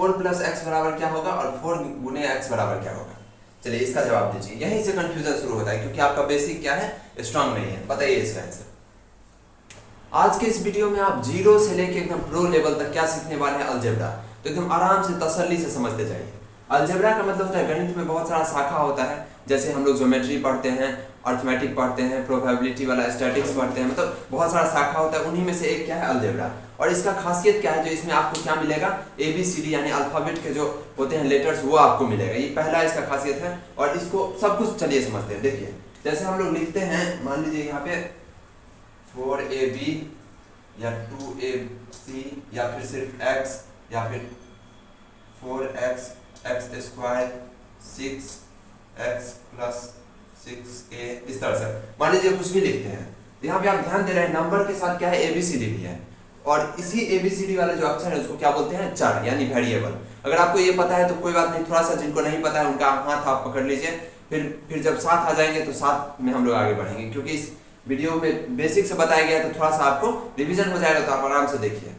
4 plus x बराबर क्या होगा और 4 गुने एक्स बराबर क्या होगा। चलिए इसका जवाब दीजिए। यहीं से कंफ्यूजन शुरू होता है क्योंकि आपका बेसिक क्या है, स्ट्रांग नहीं है। बताइए इसका आंसर। आज के इस वीडियो में आप जीरो से लेके एकदम प्रो लेवल तक क्या सीखने वाले हैं, अलजेब्रा। तो एकदम आराम से तसल्ली से समझते जाइए। अलजेब्रा का मतलब होता है गणित में बहुत सारा शाखा होता है, जैसे हम लोग ज्योमेट्री पढ़ते हैं, अर्थमेटिक पढ़ते हैं, प्रोबेबिलिटी वाला स्टैटिक्स पढ़ते हैं, मतलब बहुत सारा शाखा होता है। उन्हीं में से एक क्या है, अलजेब्रा। और इसका खासियत क्या है, जो इसमें आपको क्या मिलेगा, ABCD यानी अल्फाबेट के जो होते हैं लेटर्स, वो आपको मिलेगा। ये पहला इसका खासियत है। और इसको सब कुछ चलिए समझते हैं। देखिए जैसे हम लोग लिखते हैं, मान लीजिए यहाँ पे 4AB या 2AC या फिर सिर्फ x या फिर 4x x square 6x plus 6a, इस तरह से मान लीजिए कुछ भी लिखते हैं। यहाँ पे आप ध्यान दे रहे हैं नंबर के साथ क्या है, ABCD भी है। और इसी ABCD वाले जो अक्षर है उसको क्या बोलते हैं, चर यानी वेरिएबल। अगर आपको ये पता है तो कोई बात नहीं, थोड़ा सा जिनको नहीं पता है उनका हाथ आप पकड़ लीजिए। फिर जब साथ आ जाएंगे तो साथ में हम लोग आगे बढ़ेंगे, क्योंकि इस वीडियो में बेसिक से बताया गया है तो थोड़ा सा आपको रिवीजन हो जाएगा, तो आप आराम से देखिए।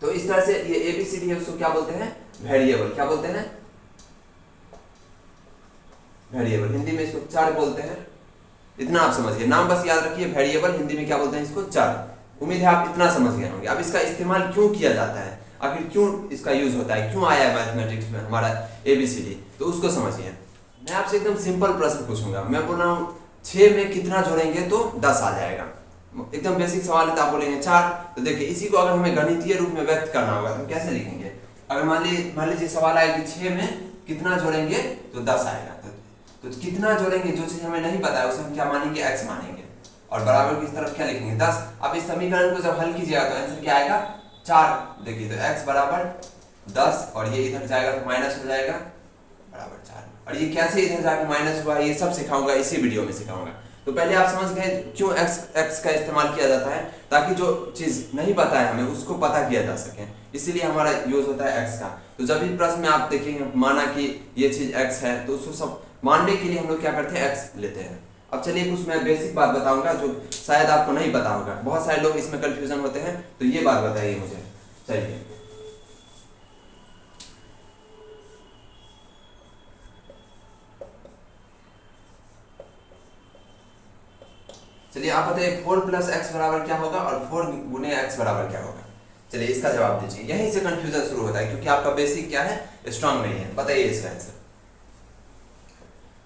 तो इस तरह से ये ABCD है, उसको क्या बोलते हैं, वेरिएबल। क्या बोलते हैं, वेरिएबल। हिंदी में इसको चर बोलते हैं। इतना आप समझिए, नाम बस याद रखिए, वेरिएबल। हिंदी में क्या बोलते हैं इसको, चर। उम्मीद है आप इतना समझ गए होंगे। अब इसका इस्तेमाल क्यों किया जाता है, आखिर क्यों इसका यूज होता है, क्यों आया है मैथमेटिक्स में हमारा ABCD, तो उसको समझिए। मैं आपसे एकदम सिंपल प्रश्न पूछूंगा। मैं बोल रहा हूँ 6 में कितना जोड़ेंगे तो 10 आ जाएगा। एकदम बेसिक सवाल है, तो आप बोलेंगे 4। तो देखिए इसी को अगर हमें गणितीय रूप में व्यक्त करना होगा तो कैसे लिखेंगे। अगर मान लीजिए सवाल आया कि 6 में कितना जोड़ेंगे तो 10 आएगा। तो कितना जोड़ेंगे, जो चीज हमें नहीं पता है उसे हम क्या मानेंगे, x मानेंगे। और बराबर की इस तरफ क्या लिखेंगे, 10। अब इस समीकरण को जब हल कीजिएगा तो आंसर क्या आएगा, 4। देखिए तो x बराबर 10 और ये इधर जाएगा तो माइनस हो जाएगा, बराबर 4। और ये कैसे इधर जाके माइनस हुआ, ये सब सिखाऊंगा, इसी वीडियो में सिखाऊंगा। तो पहले आप समझ गए क्यों x का इस्तेमाल किया जाता है, ताकि जो चीज नहीं पता है हमें उसको पता किया जा सके। इसीलिए हमारा यूज होता है x का। तो जब भी प्रश्न में आप देखेंगे माना कि ये चीज x है, तो उसको सब मानने के लिए हम लोग क्या करते हैं, x लेते हैं। अब चलिए कुछ मैं बेसिक बात बताऊंगा जो शायद आपको नहीं पता होगा। बहुत सारे लोग इसमें कंफ्यूजन होते हैं, तो ये बात बताइए मुझे। चलिए आप बताइए 4 प्लस एक्स बराबर क्या होगा और 4 गुने एक्स बराबर क्या होगा। चलिए इसका जवाब दीजिए। यहीं से कंफ्यूजन शुरू होता है क्योंकि आपका बेसिक क्या है, स्ट्रांग नहीं है। बताइए इसका आंसर।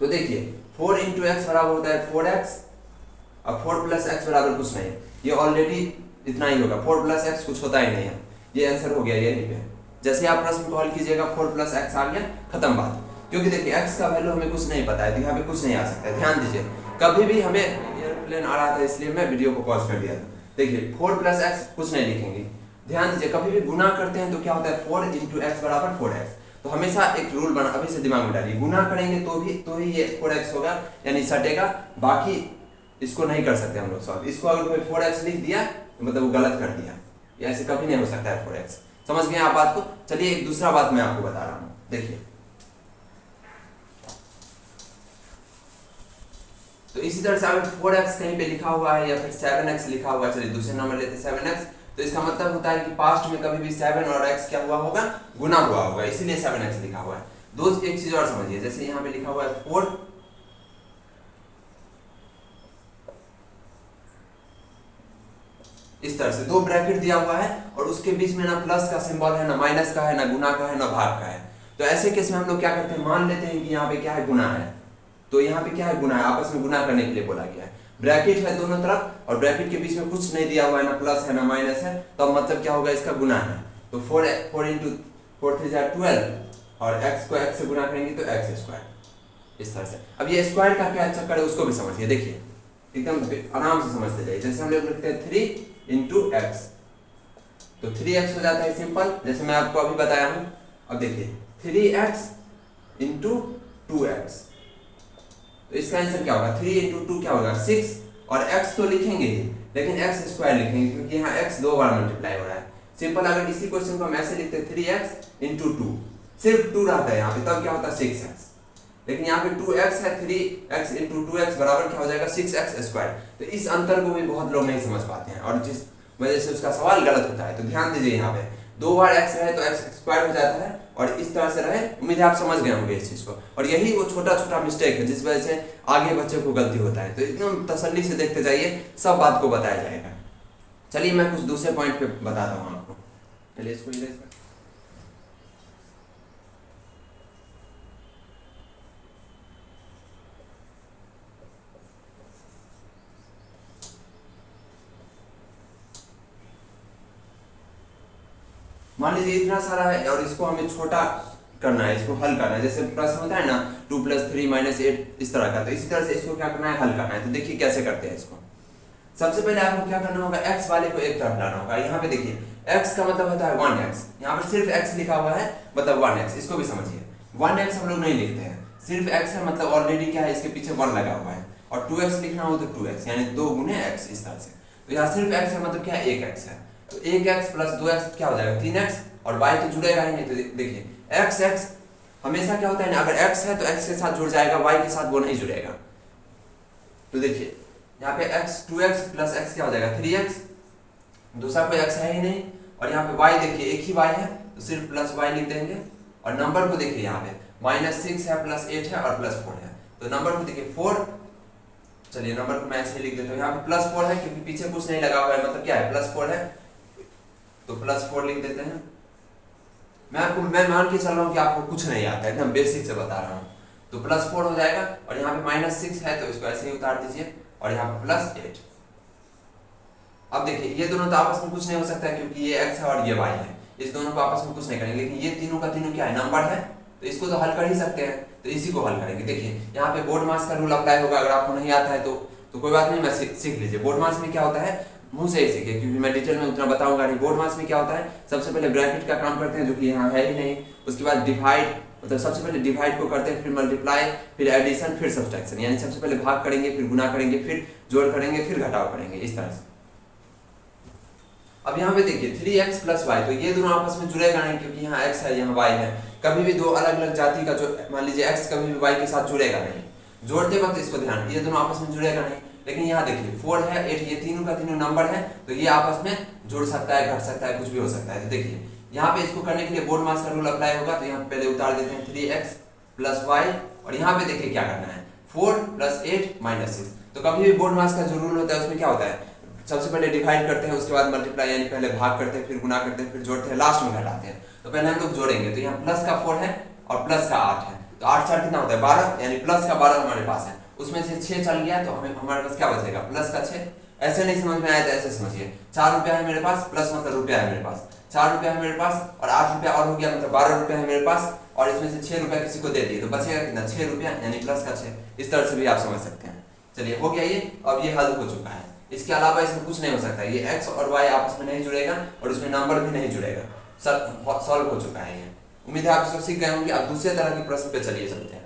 तो देखिए 4 इंटू एक्स बराबर होता है 4x और 4 प्लस एक्स बराबर कुछ नहीं, ये ऑलरेडी इतना ही होगा। 4 प्लस एक्स कुछ होता ही नहीं है, ये आंसर हो गया यहीं पे। जैसे आप प्रश्न को हल कीजिएगा 4 प्लस एक्स आ गया, खत्म बात। क्योंकि देखिए x का वैल्यू हमें कुछ नहीं पता है, तो यहाँ पे कुछ नहीं आ सकता है। ध्यान दीजिए, कभी भी हमें एयरप्लेन आ रहा था इसलिए मैं वीडियो को पॉज कर दिया था। देखिए 4 प्लस एक्स कुछ नहीं लिखेंगे। ध्यान दीजिए, कभी भी गुना करते हैं तो क्या होता है, 4 इंटू एक्स बराबर 4x। तो हमेशा एक रूल बना, अभी से दिमाग में डालिए, गुना करेंगे तो ही ये 4x होगा, यानी सटेगा। बाकी इसको नहीं कर सकते हम लोग सॉल्व। इसको अगर कोई 4x लिख दिया तो मतलब वो गलत कर दिया, ऐसे कभी नहीं हो सकता है 4x। समझ गए आप बात को। चलिए एक दूसरा बात मैं आपको बता रहा हूँ, देखिए। तो इसी तरह से अगर 4x कहीं पे लिखा हुआ है या फिर 7x लिखा हुआ है, चलिए दूसरे नंबर लेते 7x, तो इसका मतलब होता है कि पास्ट में कभी भी 7 और x क्या हुआ होगा, गुना हुआ होगा, इसीलिए 7x लिखा हुआ है। दोस्त एक चीज और समझिए, जैसे यहाँ पे लिखा हुआ है 4, इस तरह से 2 ब्रैकेट दिया हुआ है और उसके बीच में ना प्लस का सिंबल है, ना माइनस का है, ना गुना का है, ना भाग का है। तो ऐसे केस में हम लोग क्या करते हैं, मान लेते हैं कि यहाँ पे क्या है, गुना है। तो यहाँ पे क्या है, गुना है, आपस में गुना करने के लिए बोला गया है। ब्रैकेट है दोनों तरफ और ब्रैकेट के बीच में कुछ नहीं दिया हुआ है, ना प्लस है ना माइनस है, तो मतलब क्या होगा, इसका गुना है। तो 4 इंटू 4 3 12 और x को x से गुना करेंगे तो x स्क्वायर, इस तरह से। अब ये स्क्वायर का क्या चक्कर है उसको भी समझिए। देखिए एकदम आराम से समझते जाइए। जैसे हम लोग लिखते हैं 3 इंटू एक्स, तो 3x हो जाता है सिंपल, जैसे मैं आपको अभी बताया हूँ। अब देखिए 3x इंटू 2x, तो इसका आंसर क्या होगा, 3 इंटू 2 क्या होगा, 6। और x तो लिखेंगे ही, लेकिन x स्क्वायर लिखेंगे क्योंकि यहाँ x 2 बार मल्टीप्लाई हो रहा है। सिंपल अगर इसी क्वेश्चन को हम ऐसे लिखते 3x इंटू 2, सिर्फ 2 रहता है यहाँ पे, तब क्या होता है 6x। लेकिन यहाँ पे 2x है, 3x इंटू 2x बराबर क्या हो जाएगा, 6x स्क्वायर। तो इस अंतर को भी बहुत लोग नहीं समझ पाते हैं और जिस वजह से उसका सवाल गलत होता है। तो ध्यान दीजिए यहाँ पे, दो बार x रहे तो x स्क्वायर हो जाता है, और इस तरह से रहे। उम्मीद है आप समझ गए होंगे इस चीज को, और यही वो छोटा छोटा मिस्टेक है जिस वजह से आगे बच्चे को गलती होता है। तो एकदम तसल्ली से देखते जाइए, सब बात को बताया जाएगा। चलिए मैं कुछ दूसरे पॉइंट पे बताता हूँ आपको। चलिए इसको इरेज कर, मान लीजिए इतना सारा है और इसको हमें छोटा करना है, इसको हल करना है। जैसे प्रश्न होता है ना 2 + 3 - 8 इस तरह का, तो इसी तरह से इसको क्या करना है, हल करना है। तो देखिए कैसे करते हैं इसको। सबसे पहले आपको क्या करना होगा, x वाले को एक तरफ लाना होगा। यहाँ पे देखिए x का मतलब होता है 1x, यहाँ पर सिर्फ x लिखा हुआ है मतलब 1x, इसको भी समझिए। 1x हम लोग नहीं लिखते हैं, सिर्फ x है मतलब ऑलरेडी क्या है, इसके पीछे 1 लगा हुआ है। और 2x लिखना हो तो 2x यानी 2 × x इस तरह से। तो यहाँ सिर्फ x है मतलब क्या है, 1x है। तो 1x + 2x क्या हो जाएगा, 3x, और y तो जुड़ेगा ही नहीं। तो देखिए x हमेशा क्या होता है ना, अगर x है तो x के साथ जुड़ जाएगा, y के साथ वो नहीं जुड़ेगा। तो देखिए यहाँ पे 2x + x क्या हो जाएगा, 3x, दूसरा कोई x है ही नहीं। और यहाँ पे y देखिए एक ही y है तो सिर्फ +y लिख देंगे। और नंबर को देखिए यहाँ पे -6 है, +8 है और +4 है। तो नंबर को देखिए 4, चलिए नंबर को मैं ऐसे लिख देता हूँ। यहाँ पे +4 है क्योंकि पीछे कुछ नहीं लगा हुआ है, मतलब क्या है, +4 है तो +4 लिख देते हैं। मैं मान के चल रहा हूँ कि आपको कुछ नहीं आता है, एकदम बेसिक से बता रहा हूँ। तो +4 हो जाएगा, और यहाँ पे -6 है तो इसको ऐसे ही उतार दीजिए, और यहाँ पे +8। अब देखिए ये दोनों तो आपस में कुछ नहीं हो सकता है क्योंकि ये x है और ये y है, इस दोनों को आपस में कुछ नहीं करेंगे। लेकिन ये तीनों का तीनों क्या है, नंबर है, तो इसको तो हल कर ही सकते हैं। तो इसी को हल करेंगे। देखिए यहाँ पे बोर्ड मास का रूल अप्लाई होगा, अगर आपको नहीं आता है तो कोई बात नहीं, मैं सीख लीजिए। बोर्ड मास में क्या होता है, मुंह से ही सीखिए क्योंकि मैं डिटेल में उतना बताऊंगा नहीं। बोर्ड मास में क्या होता है, सबसे पहले ब्रैकेट का काम करते हैं जो कि यहाँ है ही नहीं, उसके बाद डिवाइड, मतलब सबसे पहले डिवाइड को करते हैं, फिर मल्टीप्लाई, फिर एडिशन, फिर सब्सट्रैक्शन, यानी सबसे पहले भाग करेंगे, फिर गुना करेंगे, फिर जोड़ करेंगे, फिर घटाव करेंगे, इस तरह से। अब यहाँ पे देखिए 3x + y, तो ये दोनों आपस में जुड़ेगा नहीं क्योंकि यहाँ x है यहाँ y है। कभी भी दो अलग अलग जाति का जो मान लीजिए x कभी भी y के साथ जुड़ेगा नहीं, जोड़ते वक्त इसको ध्यान, ये दोनों आपस में जुड़ेगा नहीं। लेकिन यहाँ देखिए 4 है 8, ये तीनों का तीनों नंबर है, तो ये आपस में जुड़ सकता है, घट सकता है, कुछ भी हो सकता है। तो देखिए यहाँ पे इसको करने के लिए बोर्ड मास का रूल अप्लाई होगा। तो यहाँ पहले उतार देते हैं 3x + y, और यहाँ पे देखिए क्या करना है, 4 + 8 - 6। तो कभी भी बोर्ड मास का जो रूल होता है उसमें क्या होता है, सबसे पहले डिवाइड करते हैं, उसके बाद मल्टीप्लाई यानी पहले भाग करते हैं, फिर गुना करते हैं, फिर जोड़ते हैं, लास्ट में घटाते हैं। तो पहले हम लोग जोड़ेंगे, तो यहाँ प्लस का 4 है और प्लस का 8 है, तो 8 4 कितना होता है 12, यानी प्लस का 12 हमारे पास है। उसमें से 6 चल गया तो हमारे पास क्या बचेगा, प्लस का 6। ऐसे नहीं समझ में आया तो ऐसे समझिए, 4 रुपया है मेरे पास, प्लस मतलब रुपया है मेरे पास, 4 रुपया है मेरे पास, और 8 रुपया और हो गया मतलब 12 रुपया है मेरे पास, और इसमें से 6 रुपया किसी को दे दिए तो बचेगा कितना, 6 रुपया, यानी प्लस का 6। इस तरह से भी आप समझ सकते हैं। चलिए हो गया ये, अब ये हल हो चुका है। इसके अलावा इसमें कुछ नहीं हो सकता, ये x और y आपस में नहीं जुड़ेगा और उसमें नंबर भी नहीं जुड़ेगा, सब सॉल्व हो चुका है ये। उम्मीद है आप इसको सीख गए होंगे। अब दूसरे तरह के प्रश्न पे चलिए चलते हैं।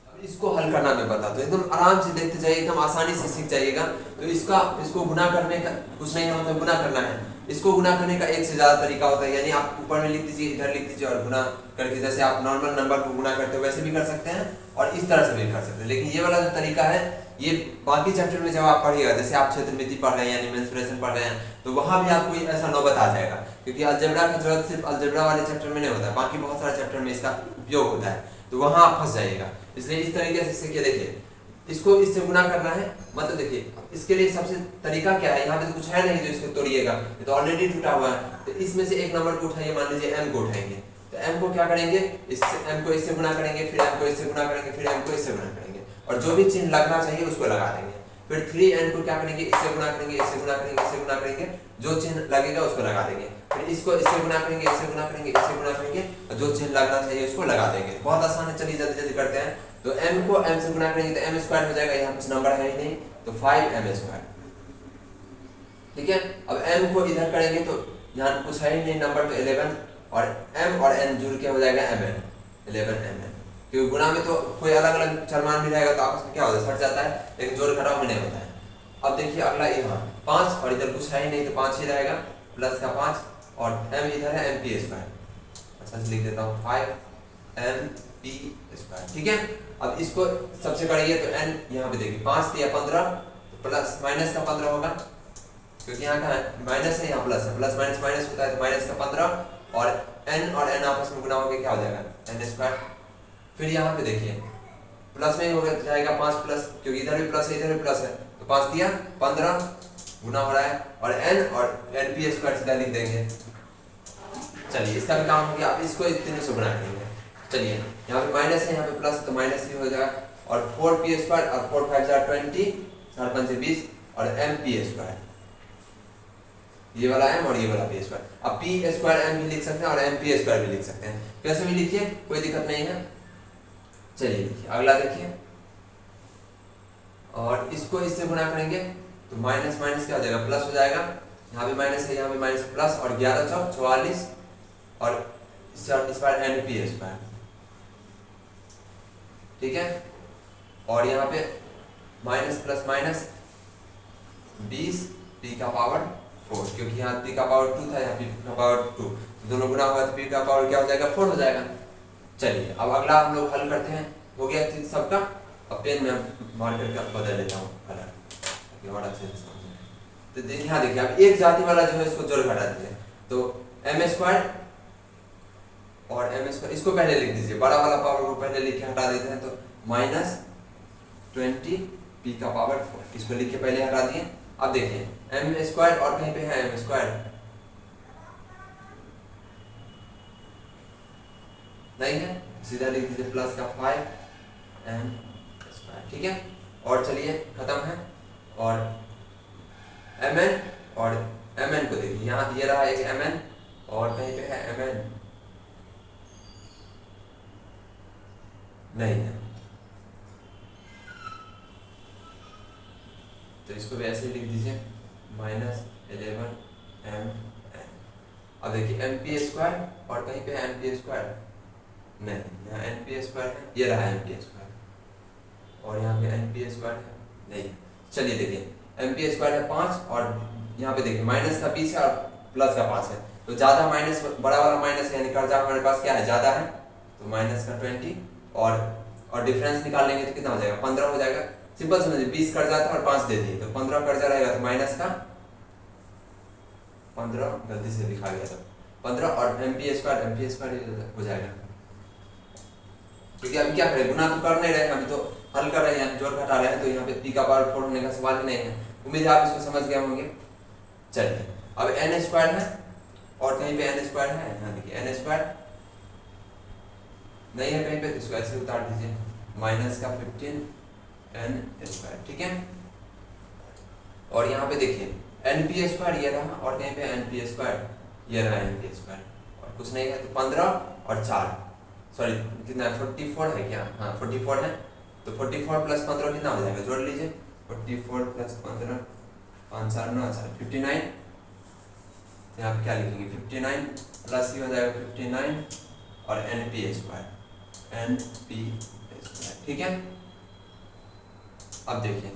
अब इसको हल करना मैं बताता हूं, एकदम आराम से देखते जाइए, एकदम आसानी से सीख जाइएगा। तो इसको गुना करने का कुछ नहीं है, मतलब गुना करना है। इसको गुना करने का एक से ज्यादा तरीका होता है, यानी आप ऊपर में लिख दीजिए, इधर लिख दीजिए और गुना करके, जैसे आप नॉर्मल नंबर को गुना करते हो वैसे भी कर सकते हैं और इस तरह से भी कर सकते हैं। लेकिन ये वाला जो तरीका है ये बाकी चैप्टर में जब आप पढ़िएगा, जैसे आप क्षेत्रमिति पढ़ रहे हैं यानी मेंसुरेशन पढ़ रहे हैं, तो वहां भी आपको ऐसा नौबत आ जाएगा, क्योंकि अलजेब्रा की जरूरत सिर्फ अलजेब्रा वाले चैप्टर में नहीं होता है, बाकी बहुत सारे चैप्टर में इसका उपयोग होता है, तो वहां आप फंस जाइएगा। इसलिए इस तरीके से सीखिए। देखिए इसको इससे गुना करना है, मतलब देखिए इसके लिए सबसे तरीका क्या है, यहाँ पे तो कुछ है नहीं जो इसको तोड़िएगा, ये तो ऑलरेडी टूटा हुआ है। तो इसमें से एक नंबर को उठाइए, मान लीजिए m को उठाएंगे, तो m को क्या करेंगे, m को इससे गुना करेंगे, फिर m को इससे गुना करेंगे, फिर m को इससे गुना करेंगे, और जो भी चिन्ह लगना चाहिए उसको लगा देंगे। फिर 3n को क्या करेंगे, इससे गुना करेंगे, इससे गुना करेंगे, इससे गुना करेंगे, जो चिन्ह लगेगा उसको लगा देंगे। फिर इसको इससे गुना करेंगे, इससे गुना करेंगे, इससे गुना करेंगे, और जो चिन्ह लगना चाहिए उसको लगा देंगे। बहुत आसान है, चलिए जल्दी जल्दी करते हैं। तो m को m से गुना करेंगे तो m स्क्वायर हो जाएगा, यहाँ कुछ नंबर है ही नहीं, तो 5m²। ठीक है, अब m को इधर करेंगे तो यहाँ कुछ है ही नहीं नंबर, तो 11, और m और n जुड़ के हो जाएगा mn, 11mn। क्योंकि गुणा में तो कोई अलग अलग चरमान भी रहेगा तो आपस में क्या होता है, सट जाता है, लेकिन जोड़ घटाव में नहीं होता है। अब देखिए अगला यहाँ 5, और इधर कुछ है ही नहीं तो 5 ही रहेगा, प्लस का 5, और m इधर है mp²। अच्छा लिख देता हूँ 5mp²। ठीक है, अब इसको सबसे करिए तो n यहाँ पे देखिए 5 दिया 15, तो प्लस माइनस का 15 होगा, क्योंकि यहाँ का माइनस है यहाँ प्लस है, प्लस माइनस माइनस होता है, तो माइनस का 15, और n और n आपस में गुना होकर क्या हो जाएगा n स्क्वायर। फिर यहाँ पे देखिए प्लस में ही हो जाएगा 5 प्लस, क्योंकि इधर भी प्लस है इधर भी प्लस है, तो 5 दिया 15 गुना हो रहा है, और n और np स्क्वायर सीधा लिख देंगे। चलिए इसका भी काम हो गया। अब इसको इतने से गुना करेंगे। चलिए यहाँ पे माइनस है यहाँ पे प्लस, तो माइनस ही हो जाएगा, और 4p स्क्वायर और 4 5 20 4 5 20 और mp स्क्वायर, ये वाला m और ये वाला p स्क्वायर। अब p स्क्वायर m भी लिख सकते हैं और mp स्क्वायर भी लिख सकते हैं, कैसे भी लिखिए कोई दिक्कत नहीं है। चलिए देखिए अगला देखिए, और इसको इससे गुना करेंगे तो माइनस माइनस क्या हो जाएगा प्लस हो जाएगा, यहाँ भी माइनस है यहाँ भी माइनस प्लस, और 11 चौक 44 और इस बार np स्क्वायर, ठीक है। और यहाँ पे माइनस प्लस माइनस 20 p का पावर 4, क्योंकि यहाँ p का पावर 2 था, यहाँ p का पावर 2, दोनों गुना होगा तो p का पावर क्या हो जाएगा 4 हो जाएगा। चलिए अब अगला हम लोग हल करते हैं। हो गया सबका। अब पेन में मार्कर का बदल लेता हूँ कलर ताकि और अच्छे से समझ। तो यहाँ देखिए अब एक जाति वाला जो है इसको जोड़ घटा दीजिए, तो m स्क्वायर और m स्क्वायर इसको पहले लिख दीजिए, बड़ा वाला पावर को पहले लिख के हटा देते हैं, तो माइनस 20 p का पावर 4, इसको लिख के पहले हटा दिए। अब देखिए m स्क्वायर और कहीं पे है m स्क्वायर नहीं है, सीधा लिख दीजिए प्लस का 5m स्क्वायर, ठीक है। और चलिए खत्म है, और mn और mn को देखिए यहाँ ये रहा एक mn और कहीं पे है mn नहीं है, तो इसको भी ऐसे लिख दीजिए माइनस 11m। अब देखिए mp स्क्वायर और कहीं पे है mp स्क्वायर नहीं, यहाँ np स्क्वायर है, ये रहा mp स्क्वायर, और यहाँ पे np स्क्वायर है नहीं। चलिए देखिए mp स्क्वायर है 5, और यहाँ पे देखिए माइनस का 20 है और प्लस का 5 है, तो ज़्यादा माइनस बड़ा वाला माइनस यानी कर्जा हमारे पास क्या है ज़्यादा है, तो माइनस का 20 और डिफरेंस निकाल लेंगे तो कितना हो जाएगा 15 हो जाएगा। सिंपल समझिए 20 कर्जा था और 5 दे दिए तो 15 कर्जा रहेगा, तो माइनस का 15 गलती से लिखा गया था 15 और mp स्क्वायर हो जाएगा। क्योंकि अभी क्या करें गुना तो कर नहीं रहे हैं, अभी तो हल कर रहे हैं, जोड़ घटा रहे हैं, तो यहाँ पे p का पावर 4 होने का सवाल ही नहीं है। उम्मीद है आप इसको समझ गए होंगे। चलिए अब n स्क्वायर है और कहीं पे n स्क्वायर है, यहाँ देखिए n स्क्वायर नहीं है कहीं पे, तो इसको ऐसे उतार दीजिए माइनस का 15n स्क्वायर, ठीक है। और यहाँ पे देखिए np स्क्वायर ये रहा और कहीं पे np स्क्वायर ये रहा np स्क्वायर, और कुछ नहीं है, तो 15 और 4 सॉरी कितना है 44 है क्या, हाँ 44 है, तो 44 प्लस 15 कितना हो जाएगा जोड़ लीजिए 44 प्लस 15 5 4 9 59, यहाँ पे क्या लिखेंगे 59 प्लस ये हो जाएगा 59 और np स्क्वायर, ठीक है। अब देखिए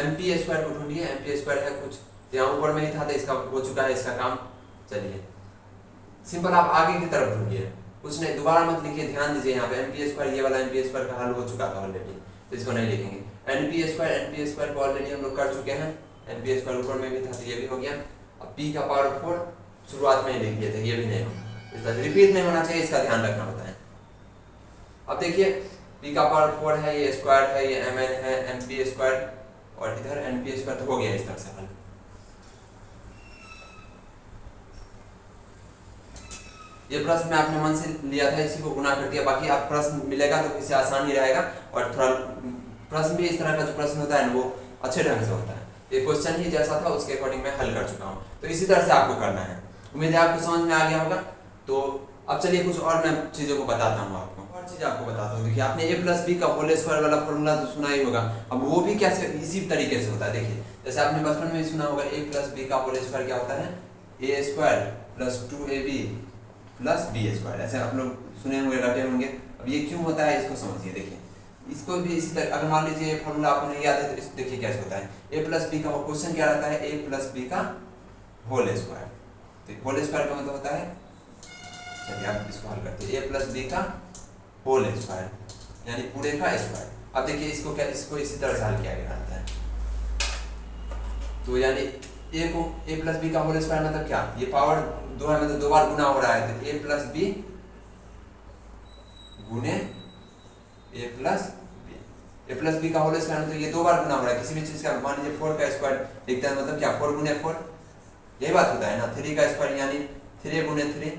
mp स्क्वायर को ढूंढिए, mp स्क्वायर है कुछ यहाँ ऊपर में ही था, तो इसका हो चुका है इसका काम। चलिए सिंपल आप आगे की तरफ ढूंढिए, कुछ नहीं दोबारा मत लिखिए, ध्यान दीजिए यहाँ पे mp स्क्वायर ये वाला mp स्क्वायर का हल हो चुका था ऑलरेडी, तो इसको नहीं लिखेंगे। np स्क्वायर को ऑलरेडी हम लोग कर चुके हैं, np स्क्वायर ऊपर में भी था तो ये भी हो गया। अब p का पावर 4 शुरुआत में ही लिख दिए थे, ये भी नहीं हो, इसका रिपीट नहीं होना चाहिए, इसका ध्यान रखना होता है। अब देखिए p का पावर 4 है, ये स्क्वायर है, ये mn है, mp स्क्वायर और इधर np स्क्वायर, तो हो गया इस तरह से हल। ये प्रश्न मैं अपने मन से लिया था, इसी को गुना कर दिया, बाकी आप प्रश्न मिलेगा तो इससे आसान ही रहेगा, और थोड़ा प्रश्न भी इस तरह का जो प्रश्न होता है ना वो अच्छे ढंग से होता है। ये क्वेश्चन ही जैसा था उसके अकॉर्डिंग मैं हल कर चुका हूँ, तो इसी तरह से आपको करना है। उम्मीद है आपको समझ में आ गया होगा। तो अब चलिए कुछ और मैं चीज़ों को बताता हूँ आपको, और चीज़ आपको बताता हूँ। देखिए आपने a प्लस बी का होल स्क्वायर वाला फॉर्मूला तो सुना ही होगा, अब वो भी कैसे इसी तरीके से होता है। देखिए जैसे आपने बचपन में भी सुना होगा a प्लस बी का होल स्क्वायर क्या होता है, a square plus 2ab plus B square, ऐसे आप लोग सुने होंगे रटे होंगे। अब ये क्यों होता है इसको समझिए। देखिए इसको भी इसी तरह, अगर मान लीजिए फॉर्मूला आपको नहीं याद है तो इस देखिए कैसे होता है। a प्लस बी का क्वेश्चन क्या रहता है, a प्लस बी का होल स्क्वायर, तो होल स्क्वायर का मतलब होता है, चलिए आप इसको हल करते हैं, a प्लस बी का होल स्क्वायर यानी पूरे का स्क्वायर। अब देखिए इसको क्या, इसको इसी तरह से हल किया गया रहता है, तो यानी a को a प्लस बी का होल स्क्वायर मतलब क्या, ये पावर दो है मतलब 2 बार गुना हो रहा है, तो a प्लस बी गुने a प्लस बी का होल स्क्वायर, तो ये 2 बार गुना हो रहा है किसी भी चीज का। मान लीजिए 4 का स्क्वायर लिखते हैं, मतलब क्या 4 गुने 4, यही बात होता है ना। 3 का स्क्वायर यानी 3 गुने 3,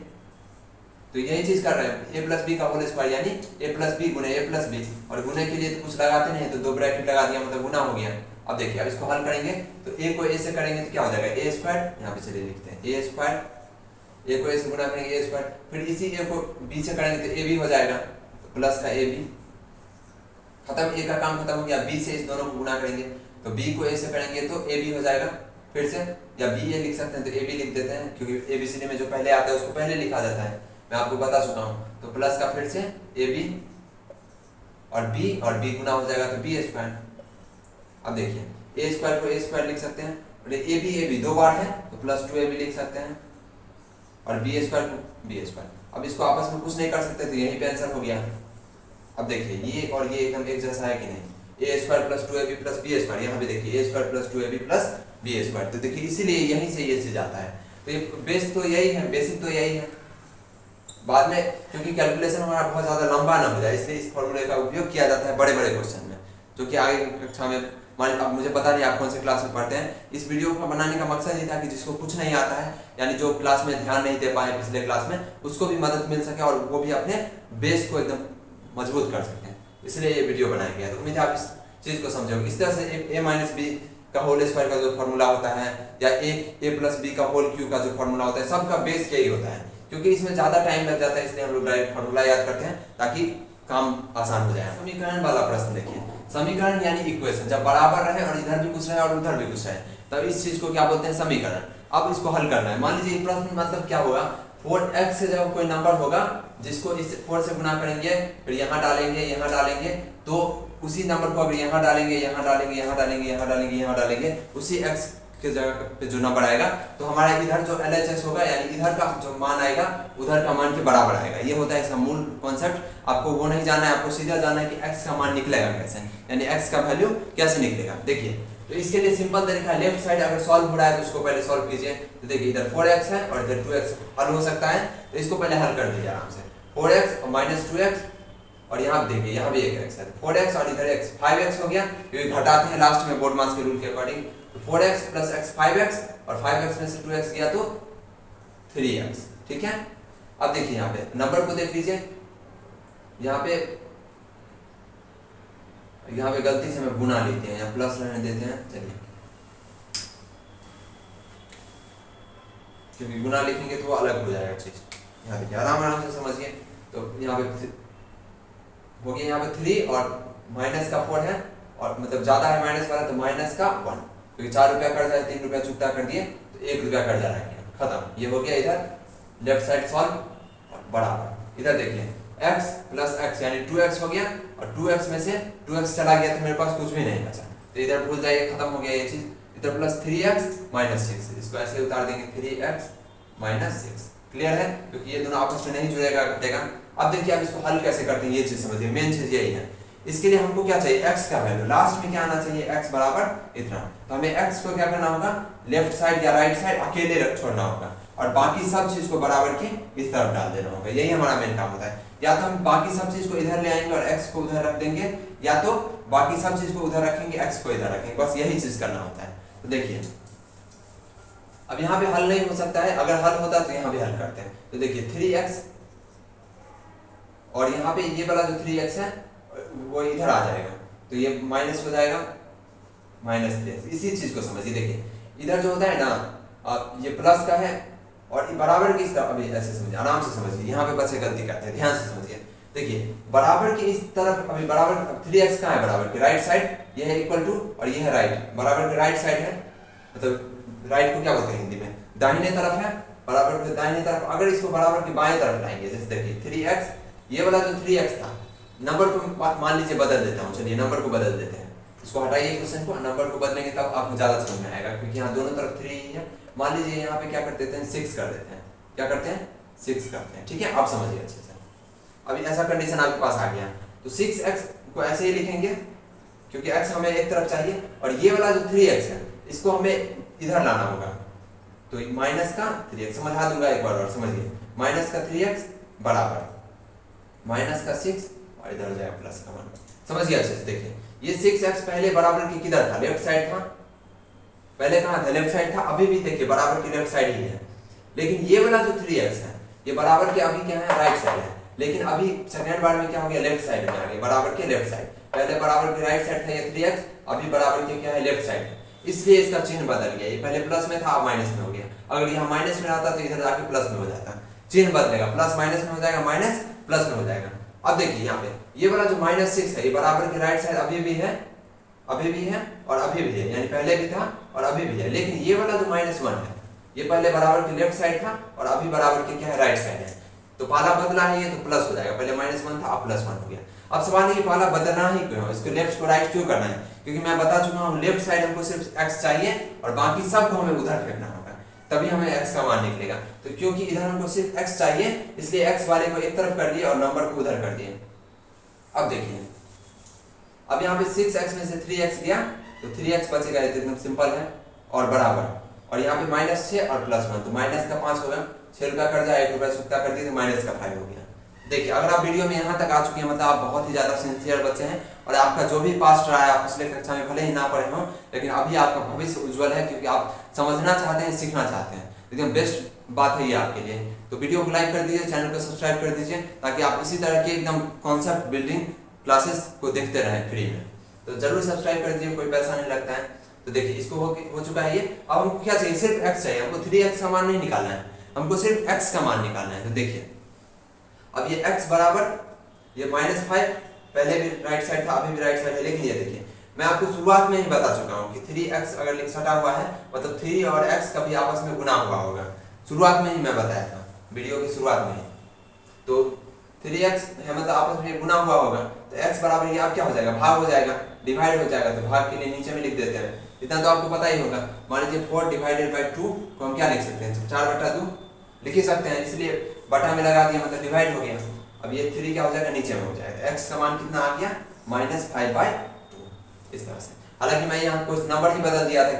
तो यही चीज कर रहे हैं। a प्लस बी का होल स्क्वायर यानी a प्लस बी गुने a प्लस बी, और गुने के लिए तो कुछ लगाते नहीं, तो 2 ब्रैकेट लगा दिया मतलब गुना हो गया। अब देखिए, अब इसको हल करेंगे तो a को a से करेंगे तो क्या हो जाएगा, a स्क्वायर, यहाँ पे चलिए लिखते हैं a स्क्वायर, a को a से गुना करेंगे a स्क्वायर, फिर इसी a को b से करेंगे तो a b हो जाएगा, तो प्लस का a b, खत्म, a का काम खत्म हो गया। b से इस दोनों को गुना करेंगे तो b को a से करेंगे तो a b हो जाएगा फिर से, या b a लिख सकते हैं तो a b लिख देते हैं, क्योंकि ABCD में जो पहले आता है उसको पहले लिखा जाता है, मैं आपको बता चुका हूँ। तो प्लस का फिर से a b और b गुना हो जाएगा तो b स्क्वायर। अब देखिए, a स्क्वायर को a स्क्वायर लिख सकते हैं, और a b 2 बार है तो प्लस 2ab लिख सकते हैं, और b स्क्वायर को b स्क्वायर। अब इसको आपस में कुछ नहीं कर सकते, तो यहीं पे आंसर हो गया। अब देखिए, ये और ये एकदम एक जैसा है कि नहीं, a square plus 2ab plus b square, यहाँ पे देखिए a square plus 2ab plus b square, तो देखिए इसीलिए यहीं से ये चीज आता है। तो ये बेस तो यही है, बेसिक तो यही है। बाद में क्योंकि कैलकुलेशन हमारा बहुत ज्यादा लंबा ना हो जाए, इसलिए इस फॉर्मूले का उपयोग किया जाता है बड़े बड़े क्वेश्चन में, जो कि आगे कक्षा में अब मुझे पता नहीं आप कौन से क्लास में पढ़ते हैं। इस वीडियो को बनाने का मकसद ये था कि जिसको कुछ नहीं आता है, यानी जो क्लास में ध्यान नहीं दे पाए पिछले क्लास में, उसको भी मदद मिल सके और वो भी अपने बेस को एकदम मजबूत कर सकें, इसलिए ये वीडियो बनाया गया। तो उम्मीद है आप इस चीज को समझोगे। इस तरह से a माइनस बी का होल स्क्वायर का जो फॉर्मूला होता है, या a प्लस बी का होल क्यू का जो फॉर्मूला होता है, सबका बेस यही होता है। क्योंकि इसमें ज्यादा टाइम लग जाता है, इसलिए हम लोग डायरेक्ट फॉर्मूला याद करते हैं ताकि काम आसान हो जाए। समीकरण वाला प्रश्न देखिए, समीकरण यानी इक्वेशन, जब बराबर रहे और इधर भी कुछ रहे और उधर भी कुछ रहे, तब इस चीज को क्या बोलते हैं, समीकरण। अब इसको हल करना है। मान लीजिए प्रश्न मतलब क्या होगा, 4x से जब कोई नंबर होगा जिसको इस 4 से गुना करेंगे, फिर यहाँ डालेंगे, तो उसी नंबर को अगर यहाँ डालेंगे, उसी x के जगह पे जो नंबर आएगा, तो हमारा इधर जो LHS होगा, यानी इधर का जो मान आएगा उधर का मान के बराबर आएगा। ये होता है इसका मूल कॉन्सेप्ट। आपको वो नहीं जानना है, आपको सीधा जानना है कि x का मान निकलेगा कैसे, यानी x का वैल्यू कैसे निकलेगा। देखिए, तो इसके लिए सिंपल तरीका है, लेफ्ट साइड अगर सॉल्व हो रहा है तो उसको पहले सॉल्व कीजिए। तो देखिए, इधर 4x है और इधर 2x हल हो सकता है, तो इसको पहले हल कर दीजिए आराम से। 4x और माइनस 2x, और यहाँ देखिए यहाँ भी एक x है, 4x और इधर x, 5x हो गया, क्योंकि घटाते हैं लास्ट में बोर्ड मास के रूल के अकॉर्डिंग। तो 4x प्लस x 5x, और 5x में से 2x गया तो 3x, ठीक है। अब देखिए यहाँ पे नंबर को देख लीजिए, यहाँ पे गलती से मैं गुना लेते हैं, यहाँ प्लस रहने देते हैं, चलिए, क्योंकि गुना लिखेंगे तो वो अलग हो जाएगा चीज। यहाँ देखिए, आराम से समझिए। तो यहाँ पे हो गया, यहाँ पे 3 और माइनस का 4 है, और मतलब ज्यादा है माइनस वाला, तो माइनस का 1, क्योंकि 4 रुपया कट जाए, 3 रुपया चुकता कर दिए तो 1 रुपया कट जा रहा है, खत्म। ये हो गया इधर लेफ्ट साइड सॉल्व, और बराबर इधर देखिए x प्लस x यानी 2x हो गया, और 2x में से 2x चला गया तो मेरे पास कुछ भी नहीं बचा, तो इधर भूल जाइए, खत्म हो गया ये चीज। इधर प्लस 3x माइनस 6, इसको ऐसे उतार देंगे, 3x माइनस 6, क्लियर है, क्योंकि ये दोनों आपस में नहीं जुड़ेगा, घटेगा। अब देखिए, अब इसको हल कैसे करते हैं ये चीज समझिए, मेन चीज यही है। इसके लिए हमको क्या चाहिए, x का वैल्यू लास्ट में क्या आना चाहिए, x बराबर इतना। तो हमें x को क्या करना होगा, लेफ्ट साइड या राइट साइड अकेले छोड़ना होगा, और बाकी सब चीज को बराबर के इस तरफ डाल देना होगा। यही हमारा मेन काम होता है। या तो हम बाकी सब चीज को इधर ले आएंगे और x को उधर रख देंगे, या तो बाकी सब चीज को उधर रखेंगे, x को इधर रखेंगे, बस यही चीज करना होता है। तो देखिए, अब यहाँ पे हल नहीं हो सकता है, अगर हल होता तो यहाँ भी हल करते हैं। तो देखिए 3x, और यहाँ पे ये वाला जो 3x है वो इधर आ जाएगा, तो ये माइनस हो जाएगा, माइनस 3x। इसी चीज को समझिए, देखिए इधर जो होता है ना, ये प्लस का है और ये बराबर की इस तरफ, अभी ऐसे समझिए, आराम से समझिए, यहाँ पे बच्चे गलती करते हैं, ध्यान से समझिए। देखिए बराबर की इस तरफ, अभी बराबर 3x कहाँ है, बराबर के राइट साइड, ये है इक्वल टू, और ये है राइट, बराबर के राइट साइड है, मतलब राइट को क्या बोलते हैं हिंदी में, दाहिने तरफ है, बराबर के दाहिने तरफ। अगर इसको बराबर के बाएं तरफ लाएंगे, जैसे देखिए 3x, ये वाला जो 3x था, नंबर को मान लीजिए बदल देता हूँ, चलिए नंबर को बदल देते हैं, इसको हटाइए क्वेश्चन को, नंबर को बदलेंगे तब आपको ज्यादा समझ में आएगा, क्योंकि यहाँ दोनों तरफ 3 ही है। मान लीजिए यहाँ पे क्या कर देते हैं, 6 कर देते हैं, क्या करते हैं, 6 करते हैं, ठीक है। आप समझिए अच्छे से। अभी ऐसा कंडीशन आपके पास आ गया, तो 6x को ऐसे ही लिखेंगे, क्योंकि x हमें एक तरफ चाहिए, और ये वाला जो 3x है इसको हमें इधर लाना होगा, तो माइनस का 3x समझा दूंगा एक बार और समझिए, माइनस का 3x बराबर माइनस का 6 और इधर हो जाएगा प्लस का 1। समझिए अच्छे से देखिए, ये 6x पहले बराबर के किधर था, लेफ्ट साइड था, पहले कहाँ था, लेफ्ट साइड था, अभी भी देखिए बराबर की लेफ्ट साइड ही है। लेकिन ये वाला जो 3x है ये बराबर के अभी क्या है, राइट साइड है, लेकिन अभी सेकेंड बार में क्या हो गया, लेफ्ट साइड में आ गया, बराबर के लेफ्ट साइड। पहले बराबर के राइट साइड था ये 3x, अभी बराबर के क्या है, लेफ्ट साइड है, इसलिए इसका चिन्ह बदल गया। ये पहले प्लस में था, अब माइनस में हो गया। अगर यहाँ माइनस में रहता तो इधर जाके प्लस में हो जाता, चिन्ह बदलेगा, प्लस माइनस में हो जाएगा, माइनस प्लस में हो जाएगा। अब देखिए यहाँ पे ये वाला जो -6 है ये बराबर के राइट साइड अभी भी है, अभी भी है और अभी भी है, यानी पहले भी था और अभी भी है। लेकिन ये वाला जो -1 है ये पहले बराबर के लेफ्ट साइड था और अभी बराबर के क्या है, राइट साइड है। तो पाला बदला है ये, तो प्लस हो जाएगा, पहले -1 था, अब +1 हो गया। अब सवाल है पाला बदलना ही क्यों है, इसको लेफ्ट को राइट क्यों करना है, क्योंकि मैं बता चुका हूँ लेफ्ट साइड हमको सिर्फ x चाहिए और बाकी सब को हमें उधर फेंकना होगा, तभी हमें x का मान निकलेगा। तो क्योंकि इधर हमको सिर्फ x चाहिए, इसलिए x वाले को एक तरफ कर दिए और नंबर को उधर कर दिए। अब देखिए, अब यहाँ पे 6x में से 3x गया तो 3x बचेगा, एकदम सिंपल है, और बराबर, और यहाँ पे -6 और +1, तो माइनस का 5 होगा, 6 रुपया कट जाए, 1 रुपया छुट्टा कर दिए तो माइनस का 5 हो गया। देखिए अगर आप वीडियो में यहाँ तक आ चुके हैं मतलब आप बहुत ही ज़्यादा सिंसियर बच्चे हैं, और आपका जो भी पास्ट रहा है, आप पिछले कक्षा में भले ही ना पढ़े हों, लेकिन अभी आपका भविष्य उज्जवल है, क्योंकि आप समझना चाहते हैं, सीखना चाहते हैं। एकदम बेस्ट बात है ये आपके लिए। तो वीडियो को लाइक कर दीजिए, चैनल को सब्सक्राइब कर दीजिए, ताकि आप इसी तरह के एकदम कॉन्सेप्ट बिल्डिंग क्लासेस को देखते रहें फ्री में। तो जरूर सब्सक्राइब कर दीजिए, कोई पैसा नहीं लगता है। तो देखिए इसको हो चुका है ये। अब हमको क्या चाहिए, सिर्फ x चाहिए, हमको 3x का मान नहीं निकालना है, हमको सिर्फ x का मान निकालना है। तो देखिए अब ये x बराबर ये -5 पहले भी राइट साइड था, अभी भी राइट साइड है, लेकिन ये देखिए मैं आपको शुरुआत में ही बता चुका हूँ कि 3x अगर सटा हुआ है मतलब 3 और x कभी आपस में गुना हुआ होगा, शुरुआत में ही मैं बताया था, वीडियो की शुरुआत में ही। तो 3x है मतलब आपस में गुना हुआ होगा, तो x बराबर ये अब क्या हो जाएगा, भाग हो जाएगा, डिवाइड हो जाएगा। तो भाग के लिए नीचे में लिख देते हैं, इतना तो आपको पता ही होगा। मान लीजिए 4 डिवाइडेड बाई 2 को हम क्या लिख सकते हैं, 4/2 लिख ही सकते हैं, इसलिए बटा में लगा दिया मतलब डिवाइड हो गया। अब ये 3 क्या हो जाएगा, नीचे में हो जाएगा, x का मान कितना आ गया, -5/2, इस तरह से। हालांकि मैं यहाँ कुछ नंबर ही बदल दिया था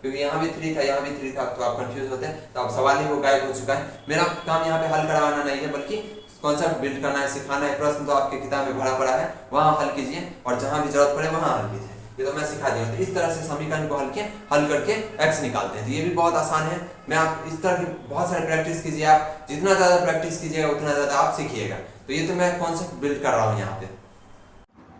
क्योंकि यहाँ भी 3 था, यहाँ भी 3 था, तो आप कंफ्यूज होते हैं, तो अब सवाल ही वो गायब हो चुका है। मेरा काम यहाँ पे हल करवाना नहीं है, बल्कि कॉन्सेप्ट बिल्ड करना है, सिखाना है। प्रश्न तो आपके किताब में भरा पड़ा है, वहाँ हल कीजिए, और जहाँ भी जरूरत पड़े वहाँ हल कीजिए। ये तो मैं सिखा दिया। तो इस तरह से समीकरण को हल करके x निकालते हैं, तो ये भी बहुत आसान है। मैं आप इस तरह की बहुत सारे प्रैक्टिस कीजिए, आप जितना ज़्यादा प्रैक्टिस कीजिएगा उतना ज़्यादा आप सीखिएगा। तो ये तो मैं कॉन्सेप्ट बिल्ड कर रहा हूँ यहाँ पे।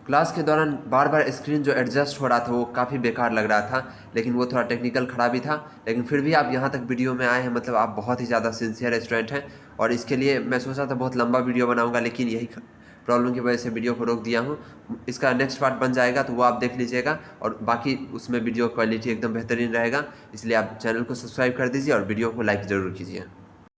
क्लास के दौरान बार बार स्क्रीन जो एडजस्ट हो रहा था वो काफ़ी बेकार लग रहा था, लेकिन वो थोड़ा टेक्निकल खराबी था। लेकिन फिर भी आप यहाँ तक वीडियो में आए हैं, मतलब आप बहुत ही ज़्यादा सिंसियर स्टूडेंट हैं। और इसके लिए मैं सोचा था बहुत लंबा वीडियो बनाऊंगा, लेकिन यही प्रॉब्लम की वजह से वीडियो को रोक दिया हूँ। इसका नेक्स्ट पार्ट बन जाएगा तो वो आप देख लीजिएगा, और बाकी उसमें वीडियो क्वालिटी एकदम बेहतरीन रहेगा। इसलिए आप चैनल को सब्सक्राइब कर दीजिए और वीडियो को लाइक ज़रूर कीजिए।